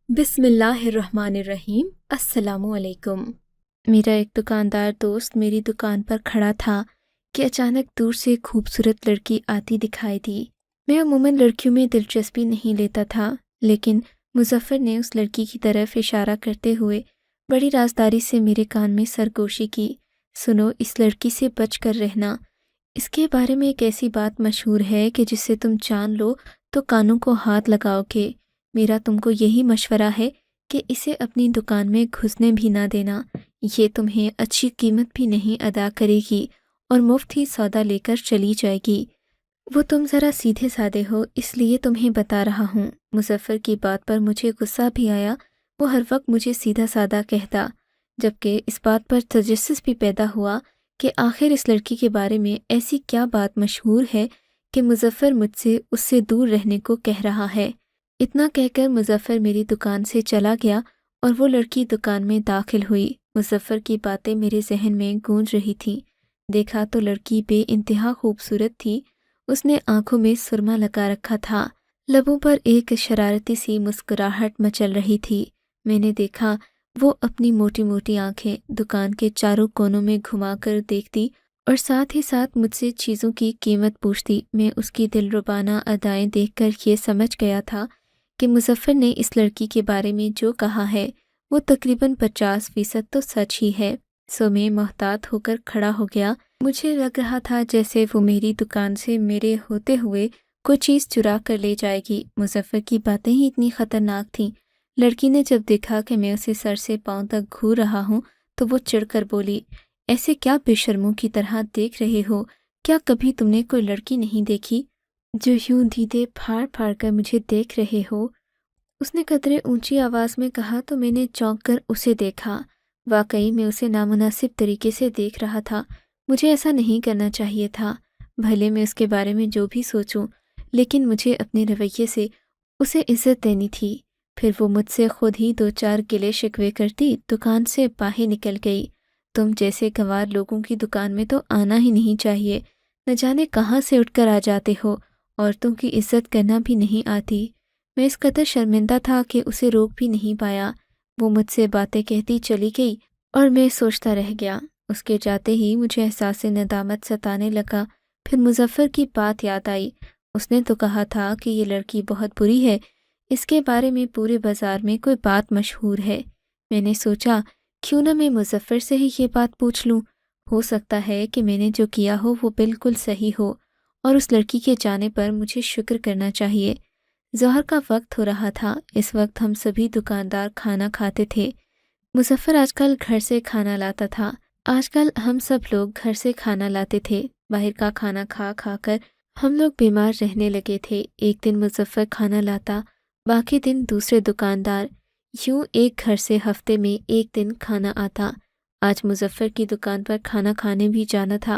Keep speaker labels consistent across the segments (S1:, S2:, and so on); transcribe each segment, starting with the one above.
S1: بسم اللہ الرحمن الرحیم۔ السلام علیکم۔ میرا ایک دکاندار دوست میری دکان پر کھڑا تھا کہ اچانک دور سے ایک خوبصورت لڑکی آتی دکھائی دی۔ میں عموماً لڑکیوں میں دلچسپی نہیں لیتا تھا، لیکن مظفر نے اس لڑکی کی طرف اشارہ کرتے ہوئے بڑی رازداری سے میرے کان میں سرگوشی کی۔ سنو، اس لڑکی سے بچ کر رہنا۔ اس کے بارے میں ایک ایسی بات مشہور ہے کہ جس سے تم جان لو تو کانوں کو ہاتھ لگاؤ گے۔ میرا تم کو یہی مشورہ ہے کہ اسے اپنی دکان میں گھسنے بھی نہ دینا۔ یہ تمہیں اچھی قیمت بھی نہیں ادا کرے گی اور مفت ہی سودا لے کر چلی جائے گی۔ وہ تم ذرا سیدھے سادے ہو، اس لیے تمہیں بتا رہا ہوں۔ مظفر کی بات پر مجھے غصہ بھی آیا۔ وہ ہر وقت مجھے سیدھا سادہ کہتا، جبکہ اس بات پر تجسس بھی پیدا ہوا کہ آخر اس لڑکی کے بارے میں ایسی کیا بات مشہور ہے کہ مظفر مجھ سے اس سے دور رہنے کو کہہ رہا ہے۔ اتنا کہہ کر مظفر میری دکان سے چلا گیا اور وہ لڑکی دکان میں داخل ہوئی۔ مظفر کی باتیں میرے ذہن میں گونج رہی تھیں۔ دیکھا تو لڑکی بے انتہا خوبصورت تھی۔ اس نے آنکھوں میں سرما لگا رکھا تھا، لبوں پر ایک شرارتی سی مسکراہٹ مچل رہی تھی۔ میں نے دیکھا وہ اپنی موٹی موٹی آنکھیں دکان کے چاروں کونوں میں گھما کر دیکھتی اور ساتھ ہی ساتھ مجھ سے چیزوں کی قیمت پوچھتی۔ میں اس کی دلربانہ ادائیں دیکھ کر یہ سمجھ گیا تھا کہ مظفر نے اس لڑکی کے بارے میں جو کہا ہے وہ تقریباً 50% تو سچ ہی ہے۔ سو میں محتاط ہو کر کھڑا ہو گیا۔ مجھے لگ رہا تھا جیسے وہ میری دکان سے میرے ہوتے ہوئے کوئی چیز چرا کر لے جائے گی۔ مظفر کی باتیں ہی اتنی خطرناک تھیں۔ لڑکی نے جب دیکھا کہ میں اسے سر سے پاؤں تک گھور رہا ہوں تو وہ چڑھ کر بولی، ایسے کیا بے شرموں کی طرح دیکھ رہے ہو؟ کیا کبھی تم نے کوئی لڑکی نہیں دیکھی جو یوں دیدے پھاڑ پھاڑ کر مجھے دیکھ رہے ہو؟ اس نے قدرے اونچی آواز میں کہا تو میں نے چونک کر اسے دیکھا۔ واقعی میں اسے نامناسب طریقے سے دیکھ رہا تھا۔ مجھے ایسا نہیں کرنا چاہیے تھا۔ بھلے میں اس کے بارے میں جو بھی سوچوں، لیکن مجھے اپنے رویے سے اسے عزت دینی تھی۔ پھر وہ مجھ سے خود ہی 2-4 گلے شکوے کرتی دکان سے باہر نکل گئی۔ تم جیسے گنوار لوگوں کی دکان میں تو آنا ہی نہیں چاہیے۔ نہ جانے کہاں سے اٹھ کر آ جاتے ہو، عورتوں کی عزت کرنا بھی نہیں آتی۔ میں اس قدر شرمندہ تھا کہ اسے روک بھی نہیں پایا۔ وہ مجھ سے باتیں کہتی چلی گئی اور میں سوچتا رہ گیا۔ اس کے جاتے ہی مجھے احساس ندامت ستانے لگا۔ پھر مظفر کی بات یاد آئی۔ اس نے تو کہا تھا کہ یہ لڑکی بہت بری ہے، اس کے بارے میں پورے بازار میں کوئی بات مشہور ہے۔ میں نے سوچا کیوں نہ میں مظفر سے ہی یہ بات پوچھ لوں۔ ہو سکتا ہے کہ میں نے جو کیا ہو وہ بالکل صحیح ہو اور اس لڑکی کے جانے پر مجھے شکر کرنا چاہیے۔ ظہر کا وقت ہو رہا تھا۔ اس وقت ہم سبھی دکاندار کھانا کھاتے تھے۔ مظفر آج کل گھر سے کھانا لاتا تھا۔ آج کل ہم سب لوگ گھر سے کھانا لاتے تھے۔ باہر کا کھانا کھا کھا کر ہم لوگ بیمار رہنے لگے تھے۔ ایک دن مظفر کھانا لاتا، باقی دن دوسرے دکاندار، یوں ایک گھر سے ہفتے میں ایک دن کھانا آتا۔ آج مظفر کی دکان پر کھانا کھانے بھی جانا تھا،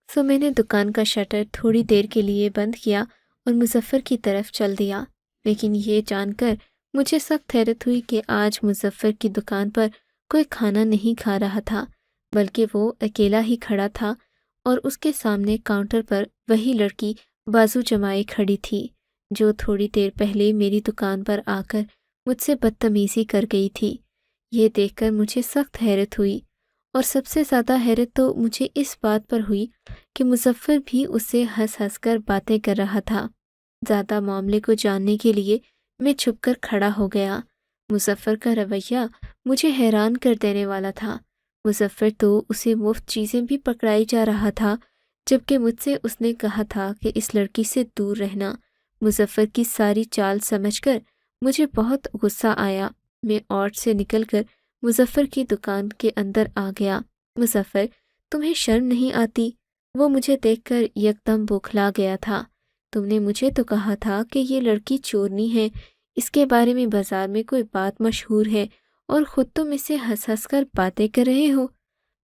S1: سو میں نے دکان کا شٹر تھوڑی دیر کے لیے بند کیا اور مظفر کی طرف چل دیا۔ لیکن یہ جان کر مجھے سخت حیرت ہوئی کہ آج مظفر کی دکان پر کوئی کھانا نہیں کھا رہا تھا، بلکہ وہ اکیلا ہی کھڑا تھا اور اس کے سامنے کاؤنٹر پر وہی لڑکی بازو جمائے کھڑی تھی جو تھوڑی دیر پہلے میری دکان پر آ کر مجھ سے بدتمیزی کر گئی تھی۔ یہ دیکھ کر مجھے سخت حیرت ہوئی اور سب سے زیادہ حیرت تو مجھے اس بات پر ہوئی کہ مظفر بھی اس سے ہنس ہنس کر باتیں کر رہا تھا۔ زیادہ معاملے کو جاننے کے لیے میں چھپ کر کھڑا ہو گیا۔ مظفر کا رویہ مجھے حیران کر دینے والا تھا۔ مظفر تو اسے مفت چیزیں بھی پکڑائی جا رہا تھا، جبکہ مجھ سے اس نے کہا تھا کہ اس لڑکی سے دور رہنا۔ مظفر کی ساری چال سمجھ کر مجھے بہت غصہ آیا۔ میں اوٹ سے نکل کر مظفر کی دکان کے اندر آ گیا۔ مظفر، تمہیں شرم نہیں آتی؟ وہ مجھے دیکھ کر یکدم بوکھلا گیا تھا۔ تم نے مجھے تو کہا تھا کہ یہ لڑکی چورنی ہے، اس کے بارے میں بازار میں کوئی بات مشہور ہے، اور خود تم اسے ہنس ہنس کر باتیں کر رہے ہو۔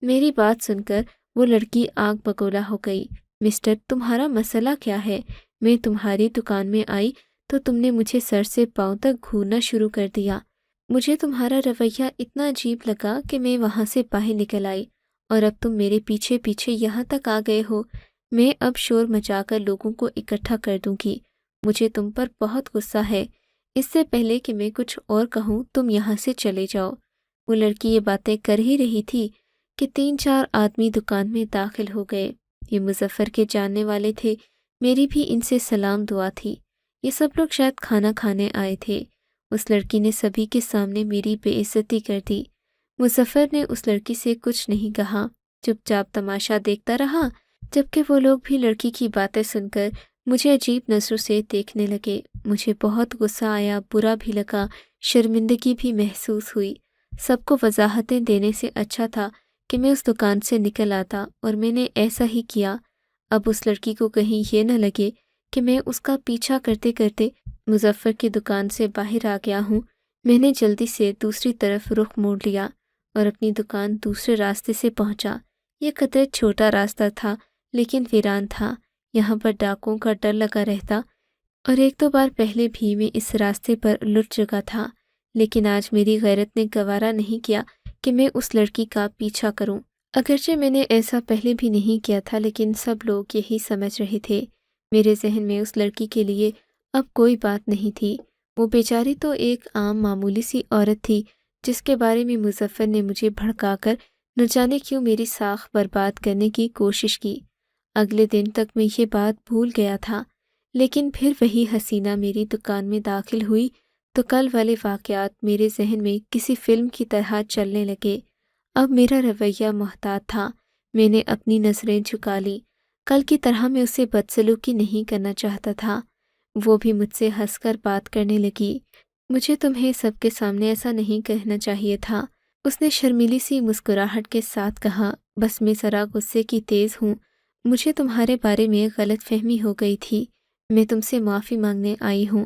S1: میری بات سن کر وہ لڑکی آگ بگولا ہو گئی۔ مسٹر، تمہارا مسئلہ کیا ہے؟ میں تمہاری دکان میں آئی تو تم نے مجھے سر سے پاؤں تک گھورنا شروع کر دیا۔ مجھے تمہارا رویہ اتنا عجیب لگا کہ میں وہاں سے باہر نکل آئی، اور اب تم میرے پیچھے پیچھے یہاں تک آ گئے ہو۔ میں اب شور مچا کر لوگوں کو اکٹھا کر دوں گی۔ مجھے تم پر بہت غصہ ہے۔ اس سے پہلے کہ میں کچھ اور کہوں تم یہاں سے چلے جاؤ۔ وہ لڑکی یہ باتیں کر ہی رہی تھی کہ 3-4 آدمی دکان میں داخل ہو گئے۔ یہ مظفر کے جاننے والے تھے، میری بھی ان سے سلام دعا تھی۔ یہ سب لوگ شاید کھانا کھانے آئے تھے۔ اس لڑکی نے سبھی کے سامنے میری بے عزتی کر دی۔ مظفر نے اس لڑکی سے کچھ نہیں کہا، چپ چاپ تماشا دیکھتا رہا، جبکہ وہ لوگ بھی لڑکی کی باتیں سن کر مجھے عجیب نظروں سے دیکھنے لگے۔ مجھے بہت غصہ آیا، برا بھی لگا، شرمندگی بھی محسوس ہوئی۔ سب کو وضاحتیں دینے سے اچھا تھا کہ میں اس دکان سے نکل آتا، اور میں نے ایسا ہی کیا۔ اب اس لڑکی کو کہیں یہ نہ لگے کہ میں اس کا پیچھا کرتے کرتے مظفر کی دکان سے باہر آ گیا ہوں۔ میں نے جلدی سے دوسری طرف رخ موڑ لیا اور اپنی دکان دوسرے راستے سے پہنچا۔ یہ قدرے چھوٹا راستہ تھا لیکن ویران تھا، یہاں پر ڈاکوں کا ڈر لگا رہتا، اور 1-2 بار پہلے بھی میں اس راستے پر لٹ چکا تھا، لیکن آج میری غیرت نے گوارا نہیں کیا کہ میں اس لڑکی کا پیچھا کروں۔ اگرچہ میں نے ایسا پہلے بھی نہیں کیا تھا، لیکن سب لوگ یہی سمجھ رہے تھے۔ میرے ذہن میں اس لڑکی کے لیے اب کوئی بات نہیں تھی۔ وہ بیچاری تو ایک عام معمولی سی عورت تھی جس کے بارے میں مظفر نے مجھے بھڑکا کر نہ جانے کیوں میری ساکھ برباد کرنے کی کوشش کی۔ اگلے دن تک میں یہ بات بھول گیا تھا، لیکن پھر وہی حسینہ میری دکان میں داخل ہوئی تو کل والے واقعات میرے ذہن میں کسی فلم کی طرح چلنے لگے۔ اب میرا رویہ محتاط تھا، میں نے اپنی نظریں جھکا لی۔ کل کی طرح میں اسے بدسلوکی نہیں کرنا چاہتا تھا۔ وہ بھی مجھ سے ہنس کر بات کرنے لگی۔ مجھے تمہیں سب کے سامنے ایسا نہیں کہنا چاہیے تھا، اس نے شرمیلی سی مسکراہٹ کے ساتھ کہا۔ بس میں ذرا غصے کی تیز ہوں، مجھے تمہارے بارے میں غلط فہمی ہو گئی تھی، میں تم سے معافی مانگنے آئی ہوں۔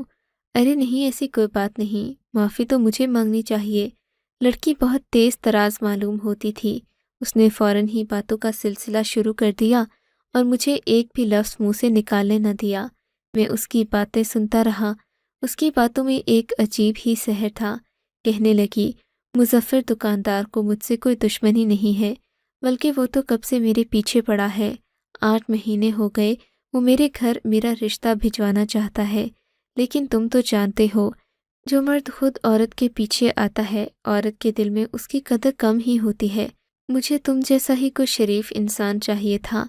S1: ارے نہیں، ایسی کوئی بات نہیں، معافی تو مجھے مانگنی چاہیے۔ لڑکی بہت تیز تراز معلوم ہوتی تھی، اس نے فوراً ہی باتوں کا سلسلہ شروع کر دیا اور مجھے ایک بھی لفظ منہ سے نکالنے نہ دیا۔ میں اس کی باتیں سنتا رہا، اس کی باتوں میں ایک عجیب ہی سحر تھا۔ کہنے لگی، مظفر دکاندار کو مجھ سے کوئی دشمنی نہیں ہے، بلکہ وہ تو کب سے میرے پیچھے پڑا ہے۔ 8 مہینے ہو گئے وہ میرے گھر میرا رشتہ بھجوانا چاہتا ہے، لیکن تم تو جانتے ہو، جو مرد خود عورت کے پیچھے آتا ہے، عورت کے دل میں اس کی قدر کم ہی ہوتی ہے۔ مجھے تم جیسا ہی کوئی شریف انسان چاہیے تھا۔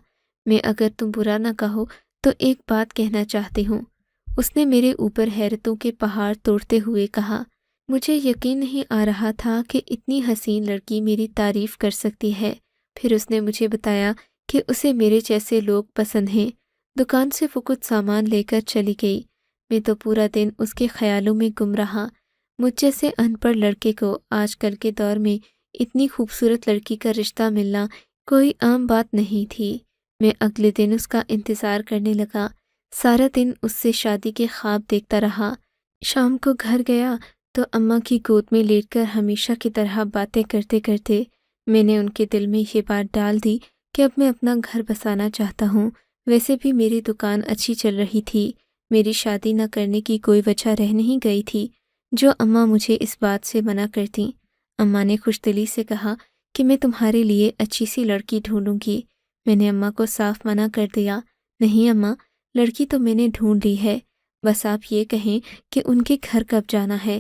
S1: میں اگر تم برا نہ کہو تو ایک بات کہنا چاہتی ہوں۔ اس نے میرے اوپر حیرتوں کے پہاڑ توڑتے ہوئے کہا۔ مجھے یقین نہیں آ رہا تھا کہ اتنی حسین لڑکی میری تعریف کر سکتی ہے۔ پھر اس نے مجھے بتایا کہ اسے میرے جیسے لوگ پسند ہیں۔ دکان سے وہ کچھ سامان لے کر چلی گئی۔ میں تو پورا دن اس کے خیالوں میں گم رہا۔ مجھ جیسے ان پڑھ لڑکے کو آج کل کے دور میں اتنی خوبصورت لڑکی کا رشتہ ملنا کوئی عام بات نہیں تھی۔ میں اگلے دن اس کا انتظار کرنے لگا، سارا دن اس سے شادی کے خواب دیکھتا رہا۔ شام کو گھر گیا تو اماں کی گود میں لیٹ کر ہمیشہ کی طرح باتیں کرتے کرتے میں نے ان کے دل میں یہ بات ڈال دی کہ اب میں اپنا گھر بسانا چاہتا ہوں۔ ویسے بھی میری دکان اچھی چل رہی تھی، میری شادی نہ کرنے کی کوئی وجہ رہ نہیں گئی تھی جو اماں مجھے اس بات سے منع کرتیں۔ اماں نے خوش دلی سے کہا کہ میں تمہارے لیے اچھی سی لڑکی ڈھونڈوں گی۔ میں نے اماں کو صاف منع کر دیا، نہیں اماں، لڑکی تو میں نے ڈھونڈ لی ہے، بس آپ یہ کہیں کہ ان کے گھر کب جانا ہے۔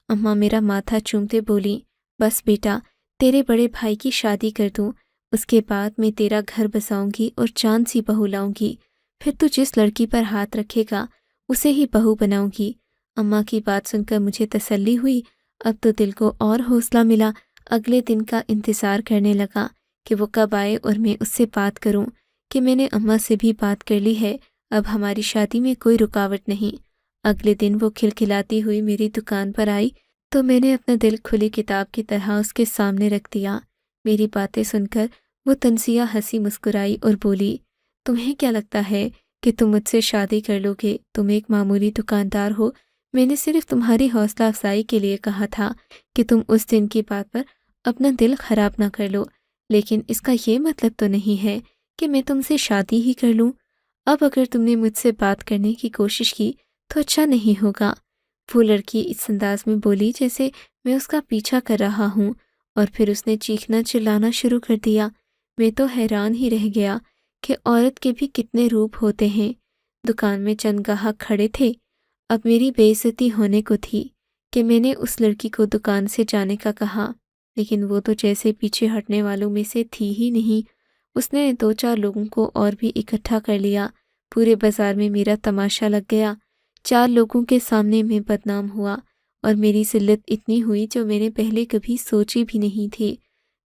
S1: اماں میرا ماتھا چومتے بولی، بس بیٹا، تیرے بڑے بھائی کی شادی کر دوں، اس کے بعد میں تیرا گھر بساؤں گی اور چاند سی بہو لاؤں گی، پھر تو جس لڑکی پر ہاتھ رکھے گا اسے ہی بہو بناؤں گی۔ اماں کی بات سن کر مجھے تسلی ہوئی، اب تو دل کو اور حوصلہ ملا۔ اگلے دن کا انتظار کرنے لگا کہ وہ کب آئے اور میں اس سے بات کروں کہ میں نے اماں سے بھی بات کر لی ہے، اب ہماری شادی میں کوئی رکاوٹ نہیں۔ اگلے دن وہ کھلکھلاتی ہوئی میری دکان پر آئی تو میں نے اپنا دل کھلی کتاب کی طرح اس کے سامنے رکھ دیا۔ میری باتیں سن کر وہ طنزیہ ہنسی مسکرائی اور بولی، تمہیں کیا لگتا ہے کہ تم مجھ سے شادی کر لو گے؟ تم ایک معمولی دکاندار ہو، میں نے صرف تمہاری حوصلہ افزائی کے لیے کہا تھا کہ تم اس دن کی بات پر اپنا دل خراب نہ کر لو، لیکن اس کا یہ مطلب تو نہیں ہے کہ میں تم سے شادی ہی کر لوں۔ اب اگر تم نے مجھ سے بات کرنے کی کوشش کی تو اچھا نہیں ہوگا۔ وہ لڑکی اس انداز میں بولی جیسے میں اس کا پیچھا کر رہا ہوں، اور پھر اس نے چیخنا چلانا شروع کر دیا۔ میں تو حیران ہی رہ گیا کہ عورت کے بھی کتنے روپ ہوتے ہیں۔ دکان میں چند گاہک کھڑے تھے، اب میری بے عزتی ہونے کو تھی کہ میں نے اس لڑکی کو دکان سے جانے کا کہا، لیکن وہ تو جیسے پیچھے ہٹنے والوں میں سے تھی ہی نہیں۔ اس نے 2-4 لوگوں کو اور بھی اکٹھا کر لیا۔ پورے بازار میں میرا تماشا لگ گیا۔ 4 لوگوں کے سامنے میں بدنام ہوا اور میری ذلت اتنی ہوئی جو میں نے پہلے کبھی سوچی بھی نہیں تھی۔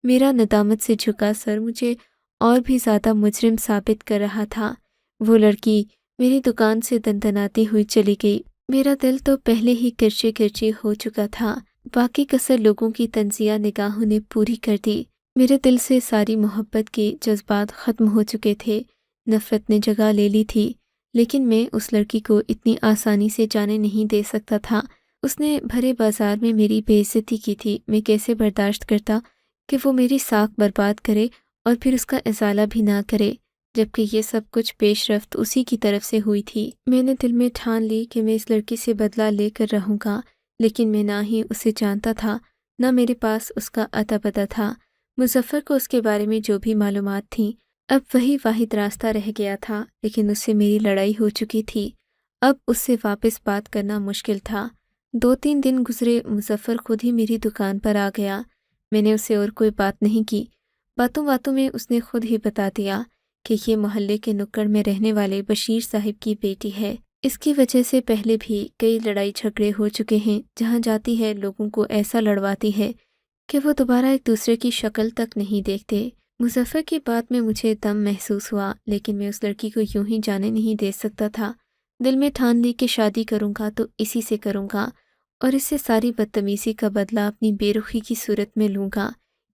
S1: میرا ندامت سے جھکا سر مجھے اور بھی زیادہ مجرم ثابت کر رہا تھا۔ وہ لڑکی میری دکان سے دندناتی ہوئی چلی گئی۔ میرا دل تو پہلے ہی کرچے کرچے ہو چکا تھا۔ باقی کثر لوگوں کی طنزیہ نگاہوں نے پوری کر دی۔ میرے دل سے ساری محبت کے جذبات ختم ہو چکے تھے۔ نفرت نے جگہ لے لی تھی، لیکن میں اس لڑکی کو اتنی آسانی سے جانے نہیں دے سکتا تھا۔ اس نے بھرے بازار میں میری بے عزتی کی تھی۔ میں کیسے برداشت کرتا کہ وہ میری ساکھ برباد کرے اور پھر اس کا ازالہ بھی نہ کرے، جبکہ یہ سب کچھ پیش رفت اسی کی طرف سے ہوئی تھی۔ میں نے دل میں ٹھان لی کہ میں اس لڑکی سے بدلہ لے کر رہوں گا، لیکن میں نہ ہی اسے جانتا تھا، نہ میرے پاس اس کا اتا پتہ تھا۔ مظفر کو اس کے بارے میں جو بھی معلومات تھیں، اب وہی واحد راستہ رہ گیا تھا، لیکن اس سے میری لڑائی ہو چکی تھی۔ اب اس سے واپس بات کرنا مشکل تھا۔ 2-3 دن گزرے، مظفر خود ہی میری دکان پر آ گیا۔ میں نے اسے اور کوئی بات نہیں کی۔ باتوں باتوں میں اس نے خود ہی بتا دیا کہ یہ محلے کے نکڑ میں رہنے والے بشیر صاحب کی بیٹی ہے۔ اس کی وجہ سے پہلے بھی کئی لڑائی جھگڑے ہو چکے ہیں۔ جہاں جاتی ہے لوگوں کو ایسا لڑواتی ہے کہ وہ دوبارہ ایک دوسرے کی شکل تک نہیں دیکھتے۔ مظفر کی بات میں مجھے دم محسوس ہوا، لیکن میں اس لڑکی کو یوں ہی جانے نہیں دے سکتا تھا۔ دل میں ٹھان لی کہ شادی کروں گا تو اسی سے کروں گا، اور اس سے ساری بدتمیزی کا بدلہ اپنی بے رخی کی صورت میں لوں گا۔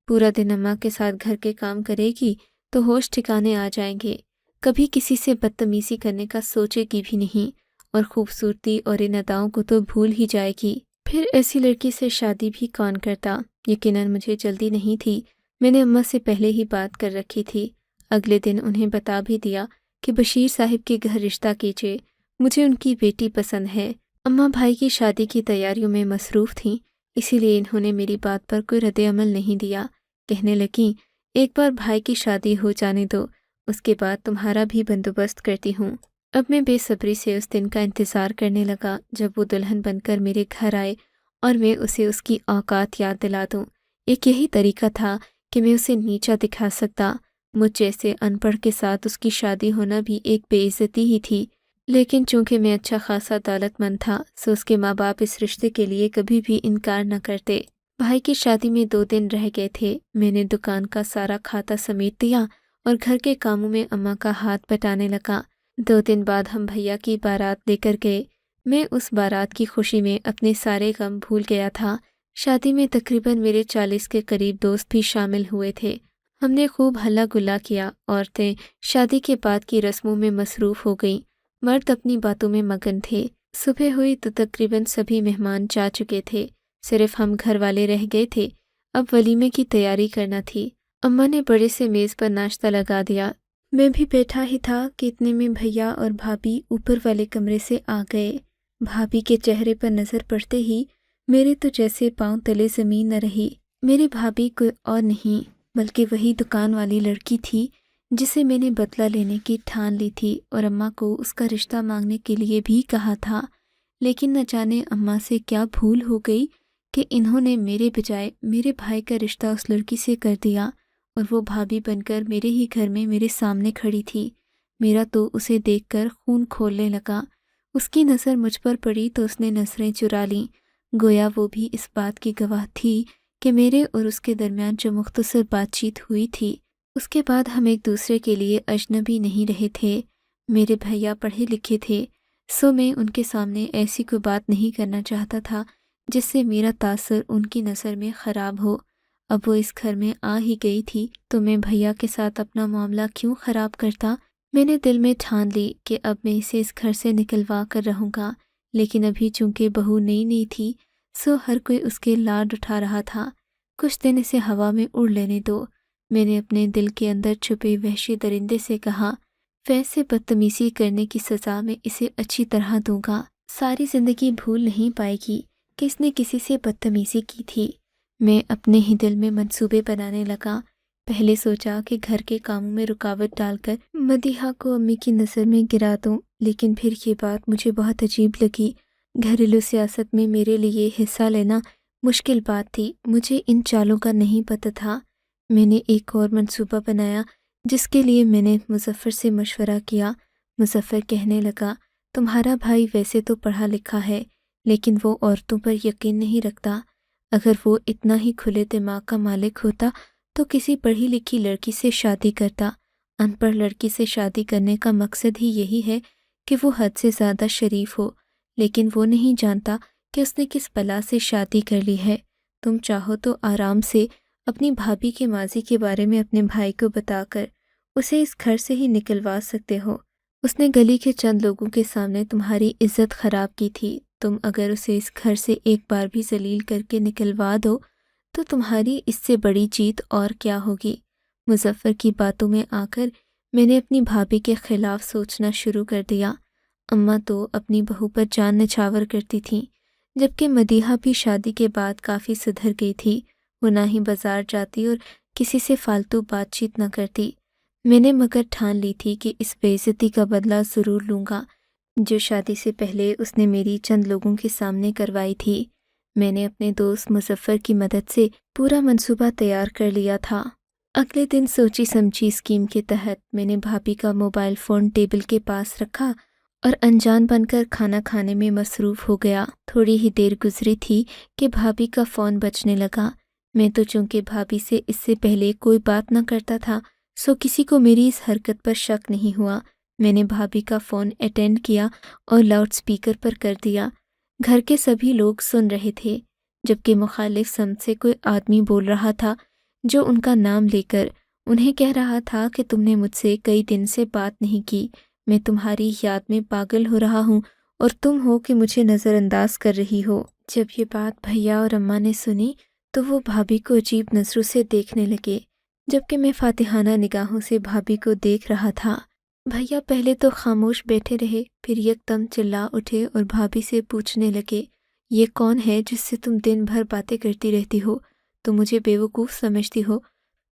S1: پورا دن اماں کے ساتھ گھر کے کام کرے گی تو ہوش ٹھکانے آ جائیں گے، کبھی کسی سے بدتمیزی کرنے کا سوچے گی بھی نہیں، اور خوبصورتی اور ان اداؤں کو تو بھول ہی جائے گی۔ پھر ایسی لڑکی سے شادی بھی کون کرتا؟ یقیناً مجھے جلدی نہیں تھی۔ میں نے اماں سے پہلے ہی بات کر رکھی تھی۔ اگلے دن انہیں بتا بھی دیا کہ بشیر صاحب کے گھر رشتہ کیجیے، مجھے ان کی بیٹی پسند ہے۔ اماں بھائی کی شادی کی تیاریوں میں مصروف تھیں، اسی لیے انہوں نے میری بات پر کوئی رد عمل نہیں دیا۔ کہنے لگیں، ایک بار بھائی کی شادی ہو جانے دو، اس کے بعد تمہارا بھی بندوبست کرتی ہوں۔ اب میں بے صبری سے اس دن کا انتظار کرنے لگا جب وہ دلہن بن کر میرے گھر آئے اور میں اسے اس کی اوقات یاد دلا دوں۔ ایک یہی طریقہ تھا کہ میں اسے نیچا دکھا سکتا۔ مجھ جیسے ان پڑھ کے ساتھ اس کی شادی ہونا بھی ایک بے عزتی ہی تھی، لیکن چونکہ میں اچھا خاصا دولت مند تھا، سو اس کے ماں باپ اس رشتے کے لیے کبھی بھی انکار نہ کرتے۔ بھائی کی شادی میں 2 دن رہ گئے تھے۔ میں نے دکان کا سارا کھاتا سمیٹ دیا اور گھر کے کاموں میں اماں کا ہاتھ بٹانے لگا۔ 2 دن بعد ہم بھیا کی بارات لے کر گئے۔ میں اس بارات کی خوشی میں اپنے سارے غم بھول گیا تھا۔ شادی میں تقریباً میرے 40 کے قریب دوست بھی شامل ہوئے تھے۔ ہم نے خوب ہلا گلا کیا۔ عورتیں شادی کے بعد کی رسموں میں مصروف ہو گئیں، مرد اپنی باتوں میں مگن تھے۔ صبح ہوئی تو تقریباً سبھی مہمان جا چکے تھے، صرف ہم گھر والے رہ گئے تھے۔ اب ولیمے کی تیاری کرنا تھی۔ اماں نے بڑے سے میز پر ناشتہ لگا دیا۔ میں بھی بیٹھا ہی تھا کہ اتنے میں بھیا اور بھابھی اوپر والے کمرے سے آ گئے۔ بھابھی کے چہرے پر نظر پڑتے ہی میرے تو جیسے پاؤں تلے زمین نہ رہی۔ میری بھابھی کوئی اور نہیں بلکہ وہی دکان والی لڑکی تھی جسے میں نے بدلہ لینے کی ٹھان لی تھی اور اماں کو اس کا رشتہ مانگنے کے لیے بھی کہا تھا، لیکن نہ جانے اماں سے کیا بھول ہو گئی کہ انہوں نے میرے بجائے میرے بھائی کا رشتہ اس لڑکی سے کر دیا، اور وہ بھابھی بن کر میرے ہی گھر میں میرے سامنے کھڑی تھی۔ میرا تو اسے دیکھ کر خون کھولنے لگا۔ اس کی نظر مجھ پر پڑی تو اس نے نظریں چرا لیں، گویا وہ بھی اس بات کی گواہ تھی کہ میرے اور اس کے درمیان جو مختصر بات چیت ہوئی تھی، اس کے بعد ہم ایک دوسرے کے لیے اجنبی نہیں رہے تھے۔ میرے بھیا پڑھے لکھے تھے، سو میں ان کے سامنے ایسی کوئی بات نہیں کرنا چاہتا تھا جس سے میرا تاثر ان کی نظر میں خراب ہو۔ اب وہ اس گھر میں آ ہی گئی تھی تو میں بھیا کے ساتھ اپنا معاملہ کیوں خراب کرتا؟ میں نے دل میں ٹھان لی کہ اب میں اسے اس گھر سے نکلوا کر رہوں گا، لیکن ابھی چونکہ بہو نئی نئی تھی سو ہر کوئی اس کے لاڈ اٹھا رہا تھا۔ کچھ دن اسے ہوا میں اڑ لینے دو۔ میں نے اپنے دل کے اندر چھپے وحشی درندے سے کہا، فیض سے بدتمیزی کرنے کی سزا میں اسے اچھی طرح دوں گا۔ ساری زندگی بھول نہیں پائے گی کہ اس نے کسی سے بدتمیزی کی تھی۔ میں اپنے ہی دل میں منصوبے بنانے لگا۔ پہلے سوچا کہ گھر کے کاموں میں رکاوٹ ڈال کر مدیحہ کو امی کی نظر میں گرا دوں، لیکن پھر یہ بات مجھے بہت عجیب لگی۔ گھریلو سیاست میں میرے لیے حصہ لینا مشکل بات تھی، مجھے ان چالوں کا نہیں پتہ تھا۔ میں نے ایک اور منصوبہ بنایا جس کے لیے میں نے مظفر سے مشورہ کیا۔ مظفر کہنے لگا، تمہارا بھائی ویسے تو پڑھا لکھا ہے لیکن وہ عورتوں پر یقین نہیں رکھتا۔ اگر وہ اتنا ہی کھلے دماغ کا مالک ہوتا تو کسی پڑھی لکھی لڑکی سے شادی کرتا۔ ان پڑھ لڑکی سے شادی کرنے کا مقصد ہی یہی ہے کہ وہ حد سے زیادہ شریف ہو، لیکن وہ نہیں جانتا کہ اس نے کس بلا سے شادی کر لی ہے۔ تم چاہو تو آرام سے اپنی بھابھی کے ماضی کے بارے میں اپنے بھائی کو بتا کر اسے اس گھر سے ہی نکلوا سکتے ہو۔ اس نے گلی کے چند لوگوں کے سامنے تمہاری عزت خراب کی تھی، تم اگر اسے اس گھر سے ایک بار بھی ذلیل کر کے نکلوا دو تو تمہاری اس سے بڑی جیت اور کیا ہوگی۔ مظفر کی باتوں میں آ کر میں نے اپنی بھابھی کے خلاف سوچنا شروع کر دیا۔ اماں تو اپنی بہو پر جان نچھاور کرتی تھیں، جبکہ مدیحہ بھی شادی کے بعد کافی سدھر گئی تھی۔ وہ نہ ہی بازار جاتی اور کسی سے فالتو بات چیت نہ کرتی۔ میں نے مگر ٹھان لی تھی کہ اس بے عزتی کا بدلہ ضرور لوں گا جو شادی سے پہلے اس نے میری چند لوگوں کے سامنے کروائی تھی۔ میں نے اپنے دوست مظفر کی مدد سے پورا منصوبہ تیار کر لیا تھا۔ اگلے دن سوچی سمجھی اسکیم کے تحت میں نے بھابھی کا موبائل فون ٹیبل کے پاس رکھا اور انجان بن کر کھانا کھانے میں مصروف ہو گیا۔ تھوڑی ہی دیر گزری تھی کہ بھابھی کا فون بجنے لگا۔ میں تو چونکہ بھابھی سے اس سے پہلے کوئی بات نہ کرتا تھا سو کسی کو میری اس حرکت پر شک نہیں ہوا۔ میں نے بھابھی کا فون اٹینڈ کیا اور لاؤڈ سپیکر پر کر دیا۔ گھر کے سبھی لوگ سن رہے تھے، جبکہ مخالف سمت سے کوئی آدمی بول رہا تھا جو ان کا نام لے کر انہیں کہہ رہا تھا کہ تم نے مجھ سے کئی دن سے بات نہیں کی، میں تمہاری یاد میں پاگل ہو رہا ہوں اور تم ہو کہ مجھے نظر انداز کر رہی ہو۔ جب یہ بات بھیا اور اماں نے سنی تو وہ بھابھی کو عجیب نظروں سے دیکھنے لگے، جبکہ میں فاتحانہ نگاہوں سے بھابھی کو دیکھ رہا تھا۔ بھیا پہلے تو خاموش بیٹھے رہے، پھر یکدم چلا اٹھے اور بھابھی سے پوچھنے لگے، یہ کون ہے جس سے تم دن بھر باتیں کرتی رہتی ہو؟ تم مجھے بیوقوف سمجھتی ہو؟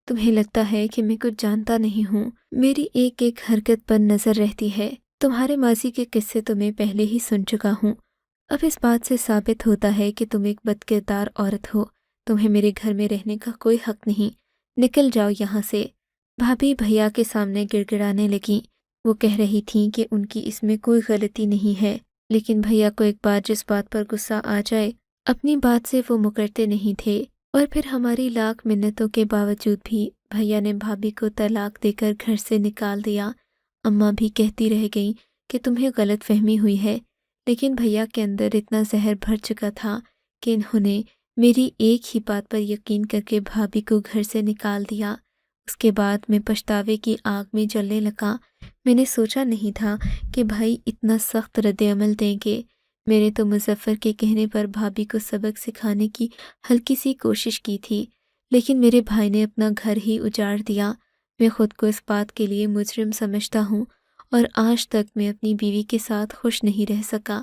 S1: تمہیں لگتا ہے کہ میں کچھ جانتا نہیں ہوں؟ میری ایک ایک حرکت پر نظر رہتی ہے۔ تمہارے ماضی کے قصے تو میں پہلے ہی سن چکا ہوں۔ اب اس بات سے ثابت ہوتا ہے کہ تم ایک بد کردار عورت ہو۔ تمہیں میرے گھر میں رہنے کا کوئی حق نہیں، نکل جاؤ یہاں سے۔ بھابھی بھیا کے سامنے گڑ گڑانے لگیں۔ وہ کہہ رہی تھیں کہ ان کی اس میں کوئی غلطی نہیں ہے، لیکن بھیا کو ایک بار جس بات پر غصہ آ جائے اپنی بات سے وہ مکرتے نہیں تھے، اور پھر ہماری لاکھ منتوں کے باوجود بھی بھیا نے بھابھی کو طلاق دے کر گھر سے نکال دیا۔ اماں بھی کہتی رہ گئیں کہ تمہیں غلط فہمی ہوئی ہے، لیکن بھیا کے اندر اتنا زہر بھر چکا تھا کہ انہوں نے میری ایک ہی بات پر یقین کر کے بھابھی کو گھر سے نکال دیا۔ اس کے بعد میں پچھتاوے کی آگ میں جلنے لگا۔ میں نے سوچا نہیں تھا کہ بھائی اتنا سخت رد عمل دیں گے۔ میں نے تو مظفر کے کہنے پر بھابھی کو سبق سکھانے کی ہلکی سی کوشش کی تھی، لیکن میرے بھائی نے اپنا گھر ہی اجاڑ دیا۔ میں خود کو اس بات کے لیے مجرم سمجھتا ہوں اور آج تک میں اپنی بیوی کے ساتھ خوش نہیں رہ سکا۔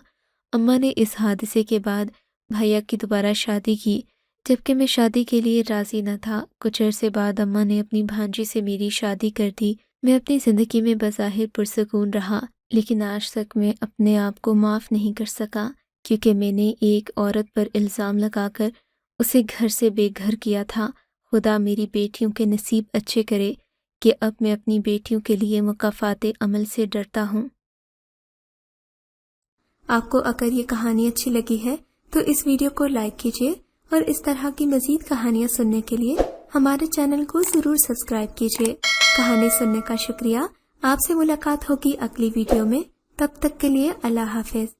S1: اماں نے اس حادثے کے بعد بھیا کی دوبارہ شادی کی، جبکہ میں شادی کے لیے راضی نہ تھا۔ کچھ عرصے بعد اماں نے اپنی بھانجی سے میری شادی کر دی۔ میں اپنی زندگی میں بظاہر پرسکون رہا، لیکن آج تک میں اپنے آپ کو معاف نہیں کر سکا، کیونکہ میں نے ایک عورت پر الزام لگا کر اسے گھر سے بے گھر کیا تھا۔ خدا میری بیٹیوں کے نصیب اچھے کرے کہ اب میں اپنی بیٹیوں کے لیے مکافات عمل سے ڈرتا ہوں۔ آپ کو اگر یہ کہانی اچھی لگی ہے تو اس ویڈیو کو لائک کیجیے، اور اس طرح کی مزید کہانیاں سننے کے لیے ہمارے چینل کو ضرور سبسکرائب کیجیے۔ کہانی سننے کا شکریہ۔ آپ سے ملاقات ہوگی اگلی ویڈیو میں، تب تک کے لیے اللہ حافظ۔